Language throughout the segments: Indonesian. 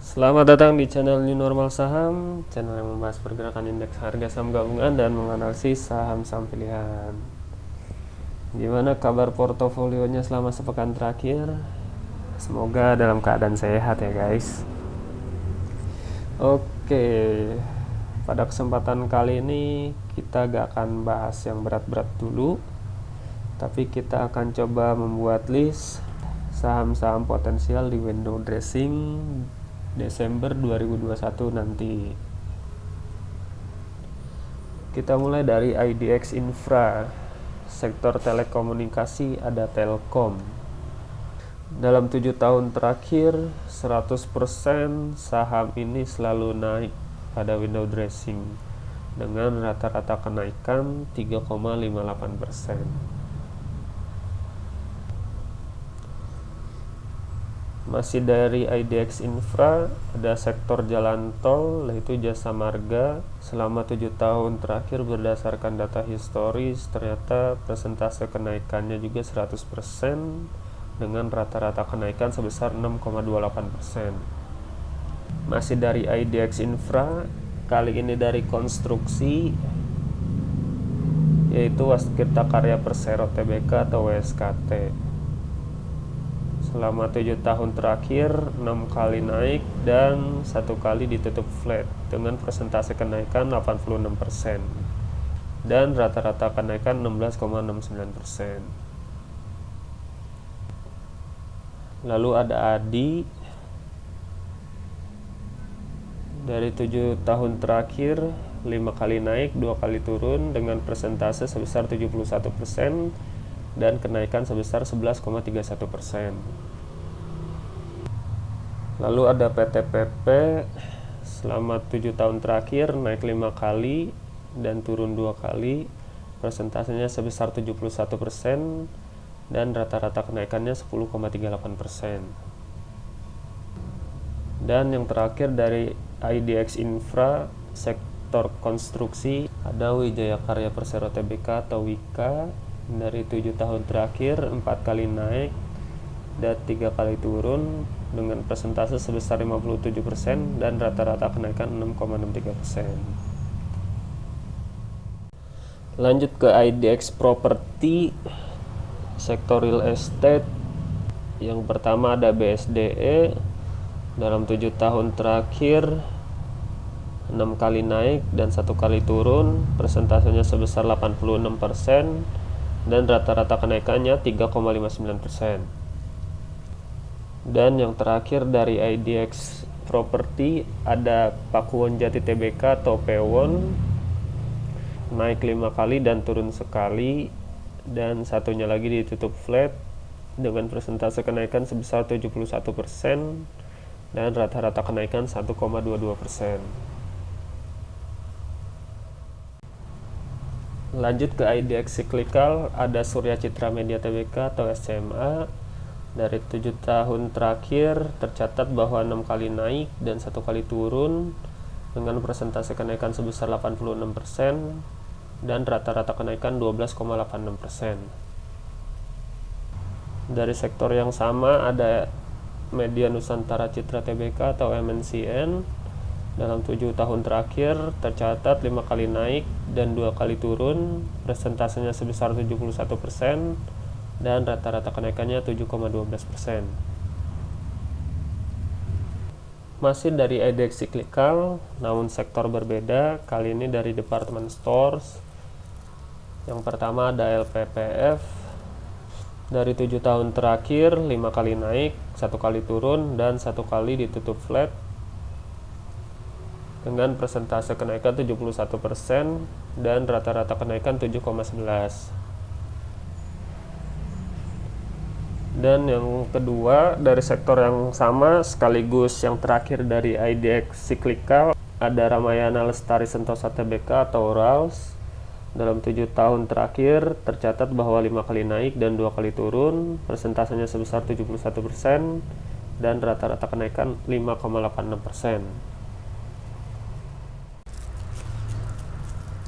Selamat datang di channel New Normal Saham, channel yang membahas pergerakan indeks harga saham gabungan dan menganalisis saham-saham pilihan. Gimana kabar portofolionya selama sepekan terakhir? Semoga dalam keadaan sehat ya guys. Oke, pada kesempatan kali ini kita gak akan bahas yang berat-berat dulu, tapi kita akan coba membuat list saham-saham potensial di window dressing Desember 2021 nanti. Kita mulai dari IDX Infra. Sektor telekomunikasi ada Telkom. Dalam 7 tahun terakhir 100% saham ini selalu naik pada window dressing dengan rata-rata kenaikan 3,58%. Masih dari IDX Infra, ada sektor jalan tol, yaitu Jasa Marga. Selama 7 tahun terakhir berdasarkan data historis, ternyata persentase kenaikannya juga 100% dengan rata-rata kenaikan sebesar 6,28%. Masih dari IDX Infra, kali ini dari konstruksi, yaitu Waskita Karya Persero Tbk atau WSKT. Selama 7 tahun terakhir 6 kali naik dan 1 kali ditutup flat dengan persentase kenaikan 86% dan rata-rata kenaikan 16,69%. Lalu ada ADI. Dari 7 tahun terakhir 5 kali naik, 2 kali turun dengan persentase sebesar 71% dan kenaikan sebesar 11,31%. Lalu ada PTPP. Selama 7 tahun terakhir naik 5 kali dan turun 2 kali, persentasenya sebesar 71% dan rata-rata kenaikannya 10,38%. Dan yang terakhir dari IDX Infra, sektor konstruksi, ada Wijaya Karya Persero Tbk atau WIKA. Dari 7 tahun terakhir 4 kali naik dan 3 kali turun dengan persentase sebesar 57% dan rata-rata kenaikan 6,63%. Lanjut ke IDX Property, sektor real estate. Yang pertama ada BSDE. Dalam 7 tahun terakhir 6 kali naik dan 1 kali turun, persentasenya sebesar 86% dan rata-rata kenaikannya 3,59%. Dan yang terakhir dari IDX Property ada Pakuwon Jati Tbk atau Pewon, naik 5 kali dan turun sekali dan satunya lagi ditutup flat dengan persentase kenaikan sebesar 71% dan rata-rata kenaikan 1,22%. Lanjut ke IDX Cyclical, ada Surya Citra Media Tbk atau SCMA. Dari 7 tahun terakhir tercatat bahwa 6 kali naik dan 1 kali turun dengan persentase kenaikan sebesar 86% dan rata-rata kenaikan 12,86%. Dari sektor yang sama ada Media Nusantara Citra Tbk atau MNCN. Dalam 7 tahun terakhir tercatat 5 kali naik dan 2 kali turun, persentasenya sebesar 71% dan rata-rata kenaikannya 7,12%. Masih dari IDX Cyclical, namun sektor berbeda, kali ini dari department stores. Yang pertama ada LPPF. Dari 7 tahun terakhir 5 kali naik, 1 kali turun dan 1 kali ditutup flat dengan persentase kenaikan 71% dan rata-rata kenaikan 7,11. Dan yang kedua dari sektor yang sama sekaligus yang terakhir dari IDX Cyclical ada Ramayana Lestari Sentosa Tbk atau RALS. Dalam 7 tahun terakhir tercatat bahwa 5 kali naik dan 2 kali turun, persentasenya sebesar 71% dan rata-rata kenaikan 5,86%.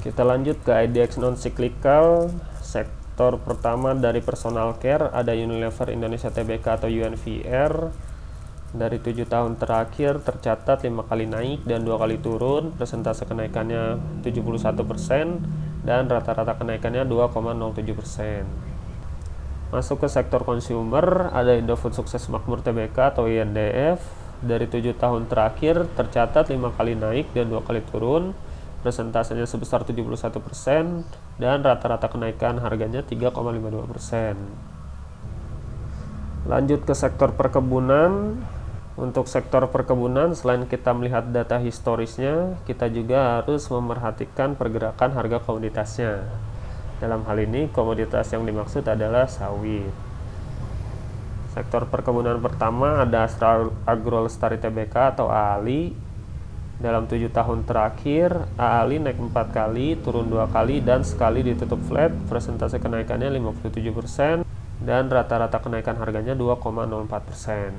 Kita lanjut ke IDX non cyclical, sektor sektor pertama dari personal care ada Unilever Indonesia Tbk atau UNVR. Dari 7 tahun terakhir tercatat 5 kali naik dan 2 kali turun, persentase kenaikannya 71% dan rata-rata kenaikannya 2,07%. Masuk ke sektor consumer, ada Indofood Sukses Makmur Tbk atau INDF. Dari 7 tahun terakhir tercatat 5 kali naik dan 2 kali turun, persentasenya sebesar 71% dan rata-rata kenaikan harganya 3,52%. Lanjut ke sektor perkebunan. Untuk sektor perkebunan, selain kita melihat data historisnya, kita juga harus memperhatikan pergerakan harga komoditasnya. Dalam hal ini, komoditas yang dimaksud adalah sawit. Sektor perkebunan pertama ada Astra Agro Lestari Tbk atau AALI. Dalam 7 tahun terakhir, AALI naik 4 kali, turun 2 kali, dan sekali ditutup flat. Persentase kenaikannya 57% dan rata-rata kenaikan harganya 2,04%.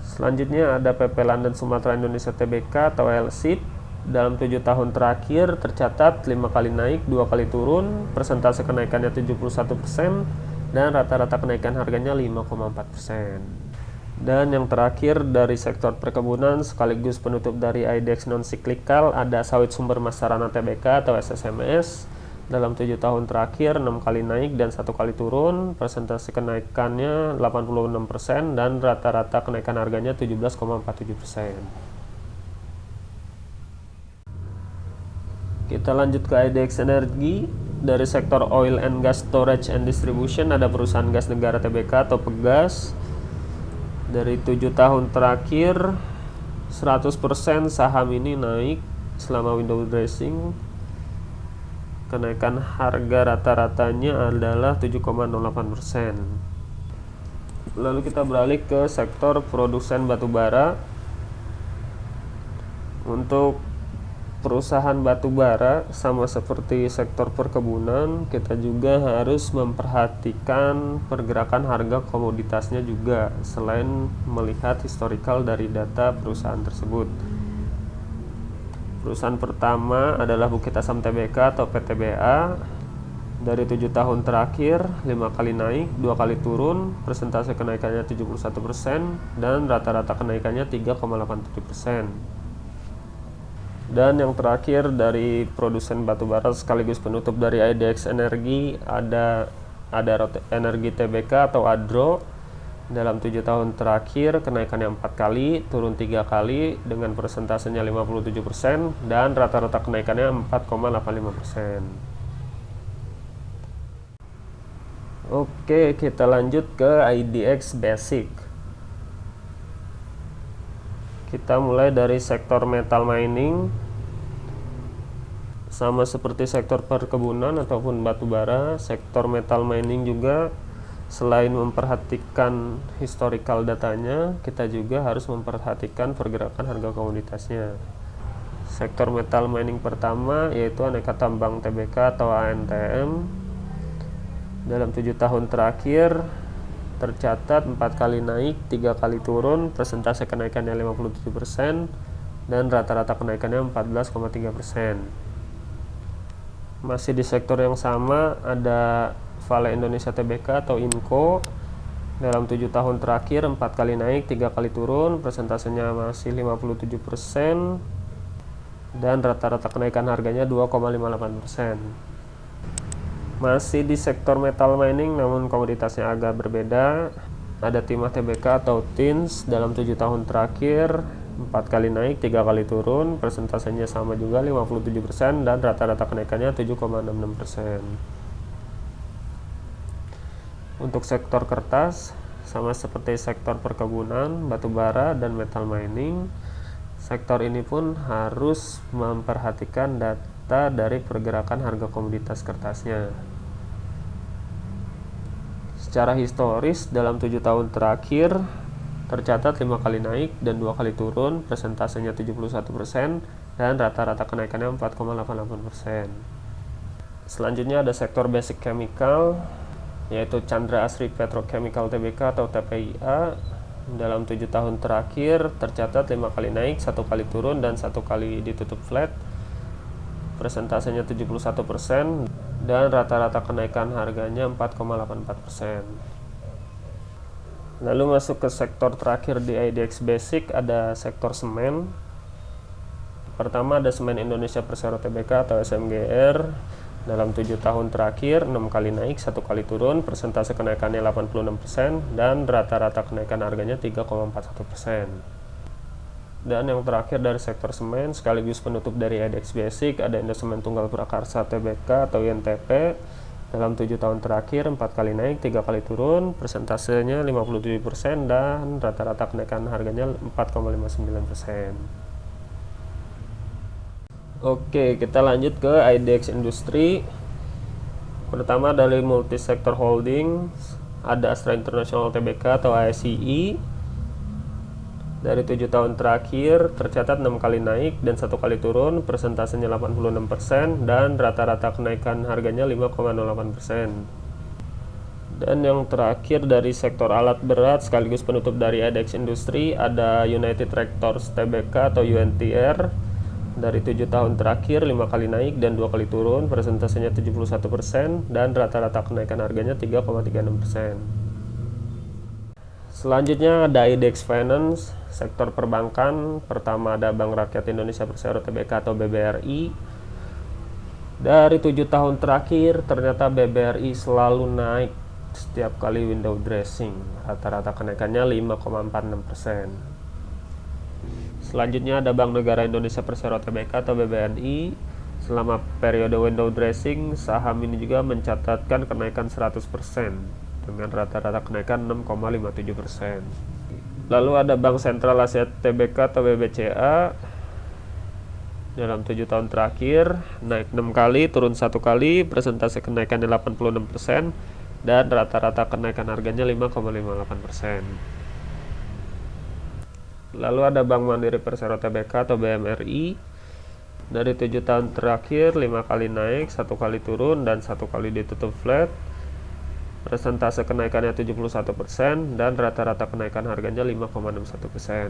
Selanjutnya ada PP London Sumatera Indonesia Tbk atau LSIT. Dalam 7 tahun terakhir tercatat 5 kali naik, 2 kali turun, persentase kenaikannya 71% dan rata-rata kenaikan harganya 5,4%. Dan yang terakhir dari sektor perkebunan sekaligus penutup dari IDX non-cyclical ada Sawit Sumber Masarana Tbk atau SSMS. Dalam 7 tahun terakhir 6 kali naik dan 1 kali turun, persentase kenaikannya 86% dan rata-rata kenaikan harganya 17,47%. Kita lanjut ke IDX Energi. Dari sektor Oil and Gas Storage and Distribution ada Perusahaan Gas Negara Tbk atau Pegas. Dari 7 tahun terakhir 100% saham ini naik selama window dressing. Kenaikan harga rata-ratanya adalah 7,08%. Lalu kita beralih ke sektor produsen batubara. Untuk perusahaan batubara, sama seperti sektor perkebunan, kita juga harus memperhatikan pergerakan harga komoditasnya juga, selain melihat historical dari data perusahaan tersebut. Perusahaan pertama adalah Bukit Asam Tbk atau PTBA. Dari 7 tahun terakhir 5 kali naik, 2 kali turun, persentase kenaikannya 71% dan rata-rata kenaikannya 3,87%. Dan yang terakhir dari produsen batubara sekaligus penutup dari IDX Energi ada Energi Tbk atau ADRO. Dalam 7 tahun terakhir kenaikannya 4 kali, turun 3 kali dengan persentasenya 57% dan rata-rata kenaikannya 4,85%. Oke, kita lanjut ke IDX Basic. Kita mulai dari sektor metal mining. Sama seperti sektor perkebunan ataupun batubara, sektor metal mining juga selain memperhatikan historical datanya, kita juga harus memperhatikan pergerakan harga komoditasnya. Sektor metal mining pertama yaitu Aneka Tambang Tbk atau ANTM. Dalam 7 tahun terakhir tercatat 4 kali naik, 3 kali turun, persentase kenaikannya 57% dan rata-rata kenaikannya 14,3%. Masih di sektor yang sama ada Vale Indonesia Tbk atau INCO. Dalam 7 tahun terakhir 4 kali naik, 3 kali turun, persentasenya masih 57% dan rata-rata kenaikan harganya 2,58%. Masih di sektor metal mining namun komoditasnya agak berbeda. Ada Timah Tbk atau TINS. Dalam 7 tahun terakhir 4 kali naik, 3 kali turun, persentasenya sama juga 57% dan rata-rata kenaikannya 7,66%. Untuk sektor kertas, sama seperti sektor perkebunan, batubara, dan metal mining, sektor ini pun harus memperhatikan data dari pergerakan harga komoditas kertasnya. Secara historis, dalam 7 tahun terakhir, tercatat 5 kali naik dan 2 kali turun, persentasenya 71% dan rata-rata kenaikannya 4,88%. Selanjutnya ada sektor basic chemical, yaitu Chandra Asri Petrochemical Tbk atau TPIA. Dalam 7 tahun terakhir tercatat 5 kali naik, 1 kali turun dan 1 kali ditutup flat. persentasenya 71%, dan rata-rata kenaikan harganya 4,84%. Lalu masuk ke sektor terakhir di IDX Basic, ada sektor semen. Pertama ada Semen Indonesia Persero Tbk atau SMGR. Dalam 7 tahun terakhir 6 kali naik, 1 kali turun, persentase kenaikannya 86%, dan rata-rata kenaikan harganya 3,41%. Dan yang terakhir dari sektor semen sekaligus penutup dari IDX Basic ada Indosemen Tunggal Prakarsa Tbk atau INTP. Dalam 7 tahun terakhir 4 kali naik, 3 kali turun, persentasenya 57%, dan rata-rata kenaikan harganya 4,59%. Oke, kita lanjut ke IDX Industri. Pertama dari Multisektor Holding, ada Astra International Tbk atau ASII. Dari 7 tahun terakhir tercatat 6 kali naik dan 1 kali turun, persentasenya 86%, dan rata-rata kenaikan harganya 5,08%. Dan yang terakhir dari sektor alat berat sekaligus penutup dari IDX Industri ada United Tractors Tbk atau UNTR. Dari 7 tahun terakhir 5 kali naik dan 2 kali turun, persentasenya 71%, dan rata-rata kenaikan harganya 3,36%. Selanjutnya ada IDX Finance, sektor perbankan. Pertama ada Bank Rakyat Indonesia Persero Tbk atau BBRI. Dari 7 tahun terakhir ternyata BBRI selalu naik setiap kali window dressing. Rata-rata kenaikannya 5,46%. Selanjutnya ada Bank Negara Indonesia Persero Tbk atau BBNI. Selama periode window dressing, saham ini juga mencatatkan kenaikan 100% dengan rata-rata kenaikan 6,57%. Lalu ada Bank Sentral Asia Tbk atau BBCA. Dalam 7 tahun terakhir naik 6 kali, turun 1 kali, persentase kenaikannya 86%, dan rata-rata kenaikan harganya 5,58%. Lalu ada Bank Mandiri Persero Tbk atau BMRI. Dari 7 tahun terakhir 5 kali naik, 1 kali turun, dan 1 kali ditutup flat. Persentase kenaikannya 71%, dan rata-rata kenaikan harganya 5,61%.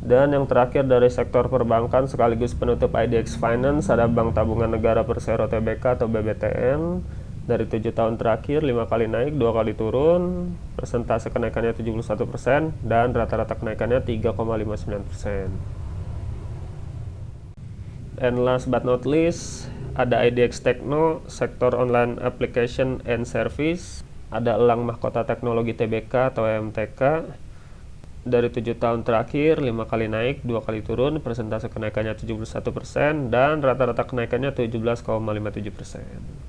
Dan yang terakhir dari sektor perbankan sekaligus penutup IDX Finance ada Bank Tabungan Negara Persero Tbk atau BBTN. Dari 7 tahun terakhir 5 kali naik, 2 kali turun, persentase kenaikannya 71%, dan rata-rata kenaikannya 3,59%. And last but not least, ada IDX Tekno, sektor online application and service. Ada Elang Mahkota Teknologi Tbk atau EMTK. Dari 7 tahun terakhir 5 kali naik, 2 kali turun, persentase kenaikannya 71%, dan rata-rata kenaikannya 17,57%.